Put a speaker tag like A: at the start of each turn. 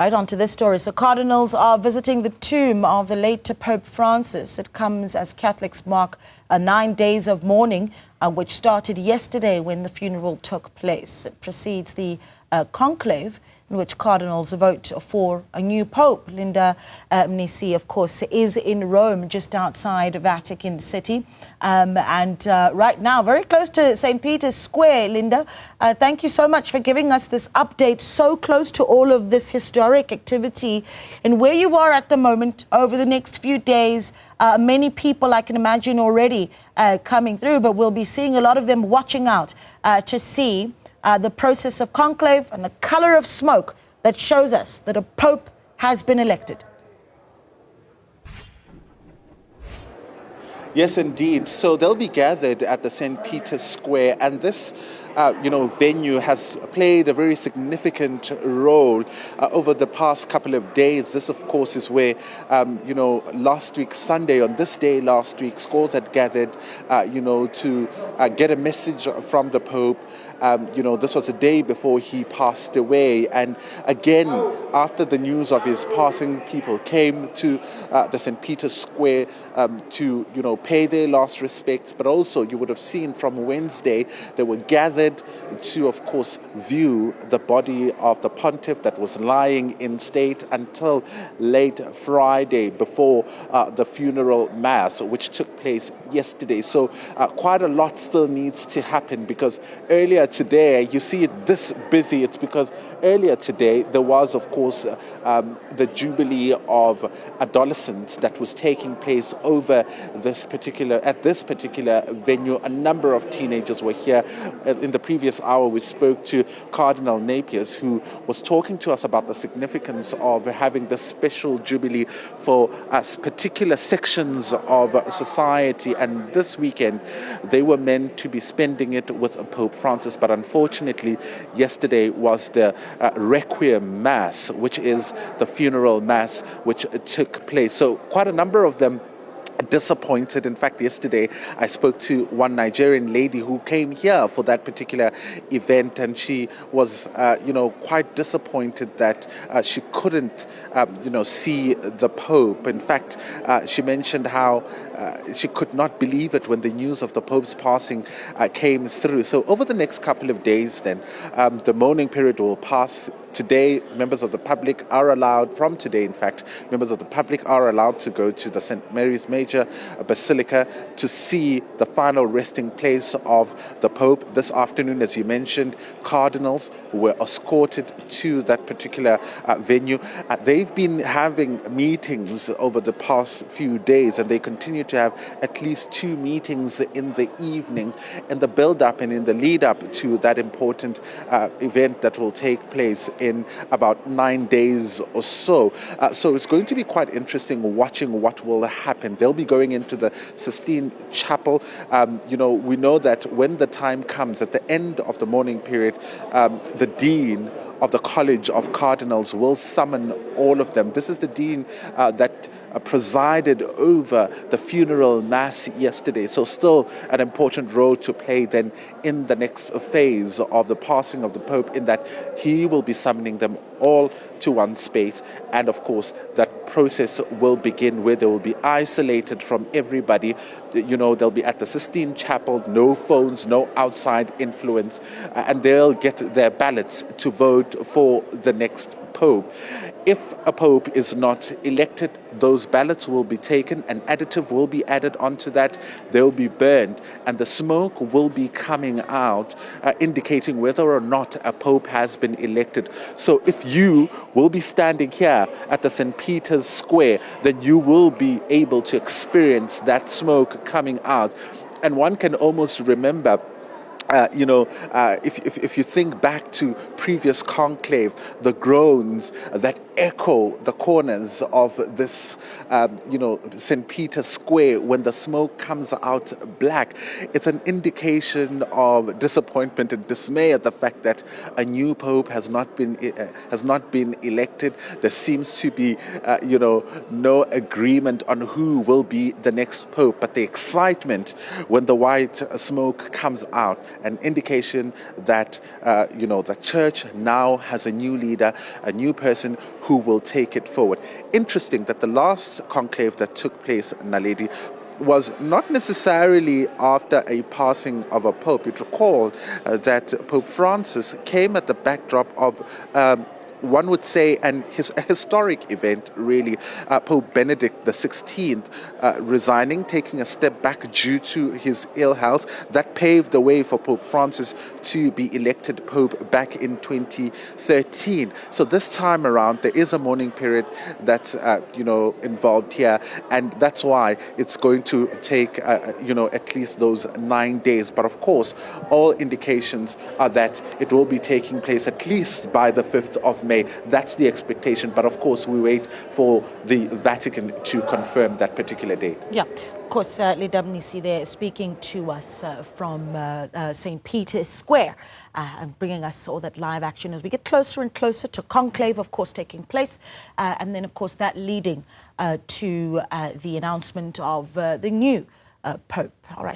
A: Right on to this story. So Cardinals are visiting the tomb of the late Pope Francis. It comes as Catholics mark 9 days of mourning, which started yesterday when the funeral took place. It precedes the conclave in which Cardinals vote for a new Pope. Linda, Mnisi, of course, is in Rome, just outside Vatican City. Right now, very close to St. Peter's Square. Linda, thank you so much for giving us this update, so close to all of this historic activity. And where you are at the moment, over the next few days, many people, I can imagine, already coming through, but we'll be seeing a lot of them watching out to see the process of conclave and the color of smoke that shows us that a pope has been elected.
B: Yes, indeed. So they'll be gathered at the St. Peter's Square, and this venue has played a very significant role over the past couple of days. This, of course, is where, last week, Sunday, on this day last week, scores had gathered, to get a message from the Pope. This was a day before he passed away. And again, after the news of his passing, people came to the St. Peter's Square to, pay their last respects. But also, you would have seen from Wednesday, they were gathered to, of course, view the body of the pontiff that was lying in state until late Friday before the funeral mass, which took place yesterday. So quite a lot still needs to happen, because earlier today, you see it this busy, it's because earlier today there was, of course, the Jubilee of Adolescents that was taking place over this particular venue. A number of teenagers were here. In the previous hour, we spoke to Cardinal Napiers, who was talking to us about the significance of having this special Jubilee for particular sections of society. And this weekend, they were meant to be spending it with Pope Francis, but unfortunately, yesterday was the Requiem Mass, which is the funeral Mass, which took place. So quite a number of them disappointed. In fact, yesterday I spoke to one Nigerian lady who came here for that particular event, and she was, quite disappointed that she couldn't, see the Pope. In fact, she mentioned how she could not believe it when the news of the Pope's passing came through. So over the next couple of days, then, the mourning period will pass. Today, members of the public are allowed, from today, in fact, members of the public are allowed to go to the St. Mary's Major Basilica to see the final resting place of the Pope. This afternoon, as you mentioned, Cardinals were escorted to that particular venue. They've been having meetings over the past few days, and they continue to have at least 2 meetings in the evenings in the build-up and in the lead-up to that important event that will take place in about 9 days or so. So it's going to be quite interesting watching what will happen. They'll be going into the Sistine Chapel. We know that when the time comes, at the end of the mourning period, the Dean of the College of Cardinals will summon all of them. This is the Dean that presided over the funeral mass yesterday. So still an important role to play then in the next phase of the passing of the Pope, in that he will be summoning them all to one space. And of course, that process will begin where they will be isolated from everybody. They'll be at the Sistine Chapel, no phones, no outside influence, and they'll get their ballots to vote for the next Pope. If a Pope is not elected, those ballots will be taken, an additive will be added onto that, they'll be burned, and the smoke will be coming out, indicating whether or not a Pope has been elected. So if you will be standing here at the St. Peter's Square, then you will be able to experience that smoke coming out. And one can almost remember, if you think back to previous conclave, the groans that echo the corners of this, St. Peter's Square when the smoke comes out black, it's an indication of disappointment and dismay at the fact that a new pope has not been elected. There seems to be, no agreement on who will be the next pope. But the excitement when the white smoke comes out an indication that, the church now has a new leader, a new person who will take it forward. Interesting that the last conclave that took place, Naledi, was not necessarily after a passing of a pope. You recall that Pope Francis came at the backdrop of one would say a historic event, really. Pope Benedict XVI resigning, taking a step back due to his ill health. That paved the way for Pope Francis to be elected Pope back in 2013. So this time around, there is a mourning period that's involved here, and that's why it's going to take at least those 9 days. But of course, all indications are that it will be taking place at least by the 5th of May. That's the expectation, but of course we wait for the Vatican to confirm that particular date.
A: Yeah, of course, Leader Mnisi there speaking to us from St. Peter's Square and bringing us all that live action as we get closer and closer to Conclave, of course, taking place, and then, of course, that leading to the announcement of the new Pope. All right.